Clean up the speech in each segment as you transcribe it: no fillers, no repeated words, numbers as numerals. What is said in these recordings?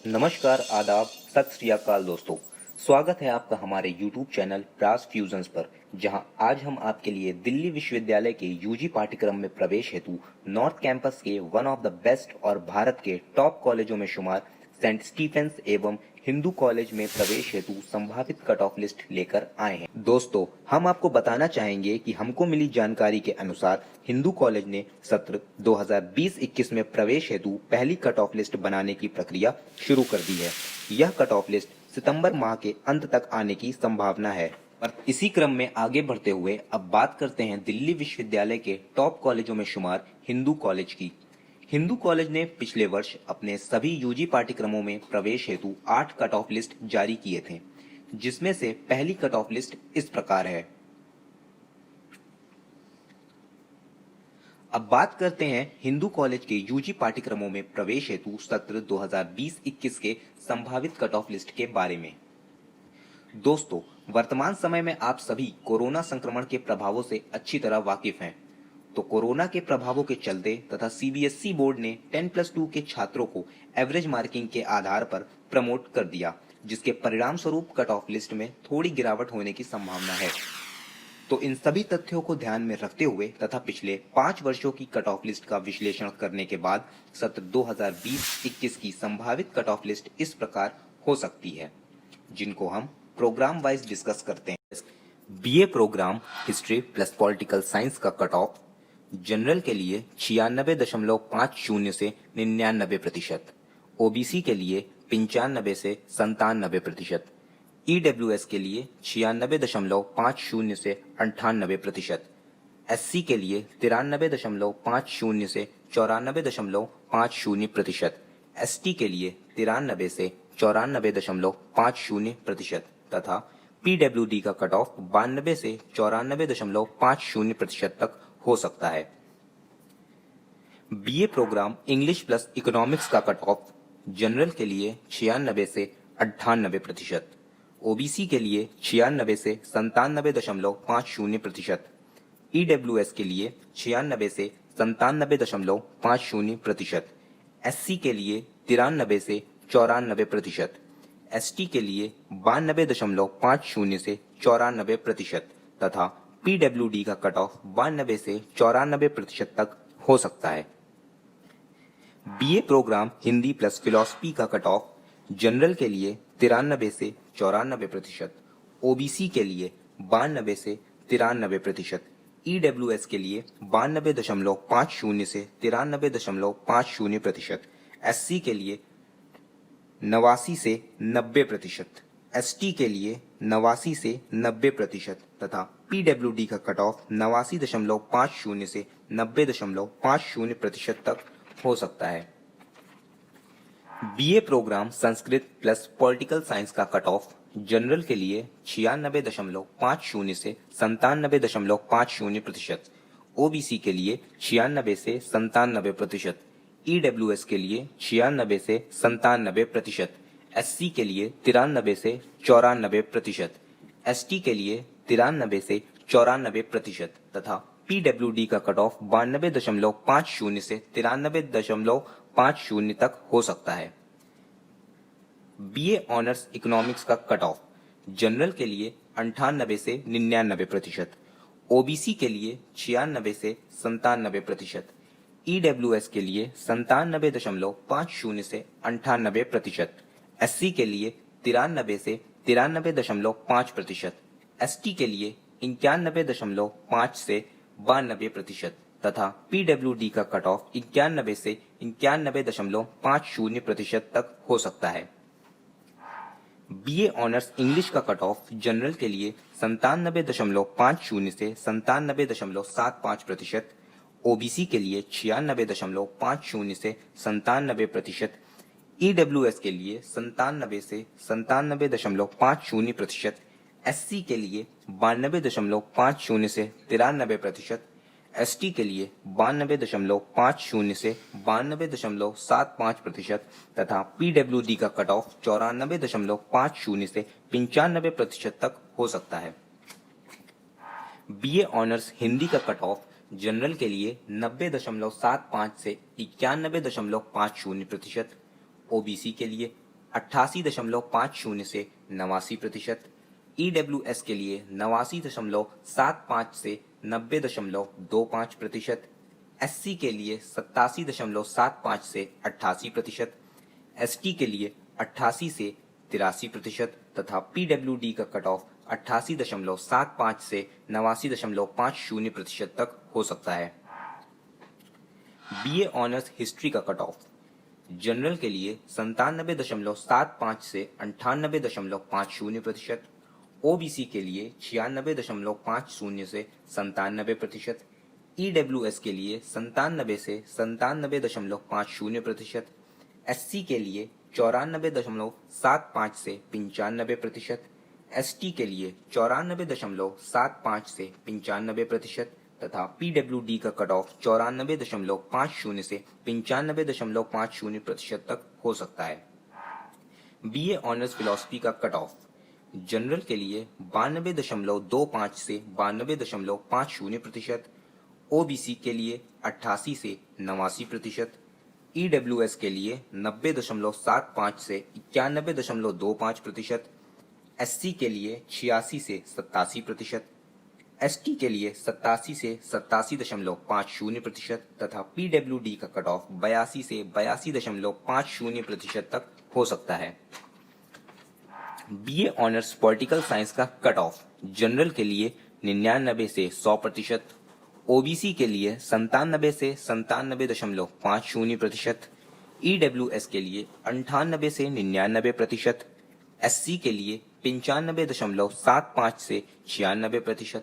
नमस्कार, आदाब, सत श्री अकाल दोस्तों। स्वागत है आपका हमारे YouTube चैनल प्रास फ्यूजन्स पर, जहां आज हम आपके लिए दिल्ली विश्वविद्यालय के यूजी पाठ्यक्रम में प्रवेश हेतु नॉर्थ कैंपस के वन ऑफ द बेस्ट और भारत के टॉप कॉलेजों में शुमार सेंट स्टीफेंस एवं हिंदू कॉलेज में प्रवेश हेतु संभावित कट ऑफ लिस्ट लेकर आए हैं। दोस्तों, हम आपको बताना चाहेंगे कि हमको मिली जानकारी के अनुसार हिंदू कॉलेज ने सत्र 2020-21 में प्रवेश हेतु पहली कट ऑफ लिस्ट बनाने की प्रक्रिया शुरू कर दी है। यह कट ऑफ लिस्ट सितंबर माह के अंत तक आने की संभावना है। और इसी क्रम में आगे बढ़ते हुए अब बात करते हैं दिल्ली विश्वविद्यालय के टॉप कॉलेजों में शुमार हिंदू कॉलेज की। हिंदू कॉलेज ने पिछले वर्ष अपने सभी यूजी पाठ्यक्रमों में प्रवेश हेतु 8 कट ऑफ लिस्ट जारी किए थे, जिसमें से पहली कट ऑफ लिस्ट इस प्रकार है। अब बात करते हैं हिंदू कॉलेज के यूजी पाठ्यक्रमों में प्रवेश हेतु सत्र 2020-21 के संभावित कट ऑफ लिस्ट के बारे में। दोस्तों, वर्तमान समय में आप सभी कोरोना संक्रमण के प्रभावों से अच्छी तरह वाकिफ हैं। तो कोरोना के प्रभावों के चलते तथा सीबीएसई बोर्ड ने 10+2 के छात्रों को एवरेज मार्किंग के आधार पर प्रमोट कर दिया, जिसके परिणाम स्वरूप कट ऑफ लिस्ट में थोड़ी गिरावट होने की संभावना है। तो इन सभी तथ्यों को ध्यान में रखते हुए तथा पिछले 5 वर्षों की कट ऑफ लिस्ट का विश्लेषण करने के बाद सत्र 2020-21 की संभावित कट ऑफ लिस्ट इस प्रकार हो सकती है, जिनको हम प्रोग्राम वाइज डिस्कस करते हैं। BA program history plus political science का कट ऑफ जनरल के लिए 96.50 से 99%, ओबीसी के लिए 95 से 97%, ईडब्ल्यूएस के लिए 96.50 से 98%, एससी के लिए 93.50 से 94.50%, एसटी के लिए 93 से 94.50% तथा पीडब्ल्यूडी का कट ऑफ 92 से 94.50% तक हो सकता है। BA program English plus economics का कट ऑफ जनरल के लिए 96 से 98%, ओबीसी के लिए 96 से 97.50%, ईडब्ल्यूएस के लिए 96 से 97.50%, एससी के लिए 93 से 94%, एसटी के लिए 92.50 से 94% तथा पीडब्ल्यूडी का कट ऑफ 92 से 94% तक हो सकता है। BA program Hindi plus philosophy का कट ऑफ जनरल के लिए 93 से 94%, ओबीसी के लिए 92 से 93%, ईडब्ल्यूएस के लिए 92.50 से 93.50%, एससी के लिए 89 से 90%, एसटी के लिए 89 से 90% तथा पीडब्ल्यूडी का कट ऑफ 89.50 से 90.50% तक हो सकता है। BA program Sanskrit plus political science का कट ऑफ जनरल के लिए 96.50 से 97.50%, ओबीसी के लिए 96 से 97%, ईडब्ल्यूएस के लिए 96 से 97%, एससी के लिए 93 से 94%, एसटी के लिए 93 से 94% तथा पीडब्ल्यूडी का कट ऑफ 92.50 से 93.50 तक हो सकता है। बीए ऑनर्स इकोनॉमिक्स का कट ऑफ जनरल के लिए 98 से 99%, ओबीसी के लिए 96 से 97%, ईडब्ल्यूएस के लिए 97.50 से 98%, एससी के लिए 93 से 93.5%, एसटी के लिए 91.5 से 92% तथा पीडब्ल्यूडी का कट ऑफ 91 से 91.50% तक हो सकता है। बीए ऑनर्स इंग्लिश का कट ऑफ जनरल के लिए 97.50 से 97.75%, ओबीसी के लिए 96.50 से 97%, ईडब्ल्यूएस के लिए 97 से 97.50%, एससी के लिए 92.50 से 93%, एसटी के लिए 92.50 से 92.75% तथा पीडब्ल्यूडी का कट ऑफ 94.50 से 95% तक हो सकता है। बीए ऑनर्स हिंदी का कट ऑफ जनरल के लिए 90.75 से 91.50%, ओबीसी के लिए 88.50 से 89%, EWS के लिए 89.75 से 90.25%, SC के लिए 87.75 से 88%, ST के लिए 88 से 83% तथा PWD का कट ऑफ 88.75 से 89.50% तक हो सकता है। BA ऑनर्स हिस्ट्री का कट ऑफ जनरल के लिए 97.75 से 98.50%, OBC के लिए 96.50 से 97%, EWS के लिए 97 से 97.50%, SC के लिए 94.75 से 95%, ST के लिए 94.75 से 95% तथा PWD का कट ऑफ 94.50 से 95.50% तक हो सकता है। BA ऑनर्स फिलॉसफी का कट ऑफ जनरल के लिए 92.25 से 92.50%, OBC के लिए 88 से 89%, EWS के लिए 90.75 से 91.25%, SC के लिए 86 से 87%, ST के लिए 87 से 87.50% तथा PWD का कट ऑफ 82 से 82.50% तक हो सकता है। BA ऑनर्स पॉलिटिकल साइंस का कट ऑफ जनरल के लिए 99 से 100%, OBC के लिए 97 से 97.50%, EWS के लिए 98 से 99%, SC के लिए 95.75 से 96%,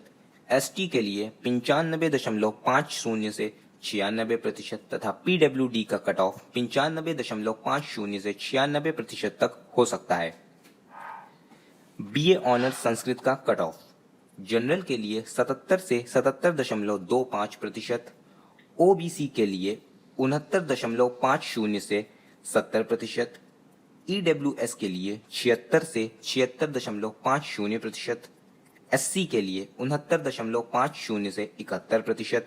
ST के लिए 95.50 से 96% तथा PWD का कट ऑफ 95.50 से 96% तक हो सकता है। BA ऑनर्स संस्कृत का कट ऑफ जनरल के लिए 77 से 77.25%, OBC के लिए 69.50 से 70%, EWS के लिए 76 से 76.50%, SC के लिए 69.50 से 71%,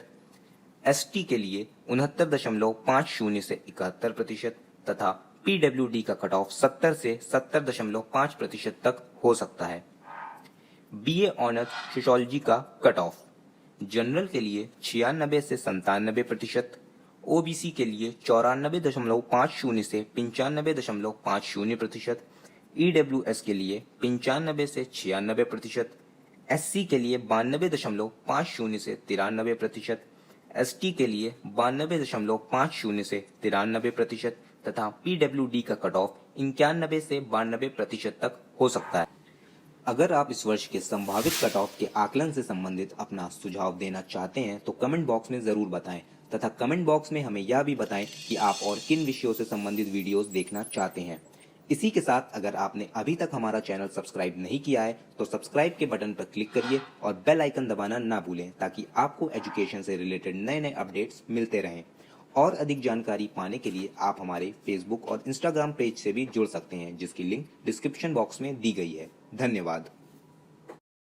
ST के लिए 69.50 से 71% तथा PWD का कट ऑफ 70 से 70.5% तक हो सकता है। BA ऑनर्स सोशियोलॉजी का कट ऑफ जनरल के लिए 96 से 97%, OBC के लिए 94.50 से 95.50%, EWS के लिए 95 से 96%, SC के लिए 92.50 से 93%, ST के लिए 92.50 से 93% तथा PWD का कट ऑफ 91 से 92% तक हो सकता है। अगर आप इस वर्ष के संभावित कट ऑफ के आकलन से संबंधित अपना सुझाव देना चाहते हैं तो कमेंट बॉक्स में जरूर बताएं तथा कमेंट बॉक्स में हमें यह भी बताएं कि आप और किन विषयों से संबंधित वीडियोस देखना चाहते हैं। इसी के साथ अगर आपने अभी तक हमारा चैनल सब्सक्राइब नहीं किया है तो सब्सक्राइब के बटन पर क्लिक करिए और बेल आइकन दबाना ना भूलें ताकि आपको एजुकेशन से रिलेटेड नए नए अपडेट्स मिलते रहें। और अधिक जानकारी पाने के लिए आप हमारे फेसबुक और इंस्टाग्राम पेज से भी जुड़ सकते हैं जिसकी लिंक डिस्क्रिप्शन बॉक्स में दी गई है। धन्यवाद।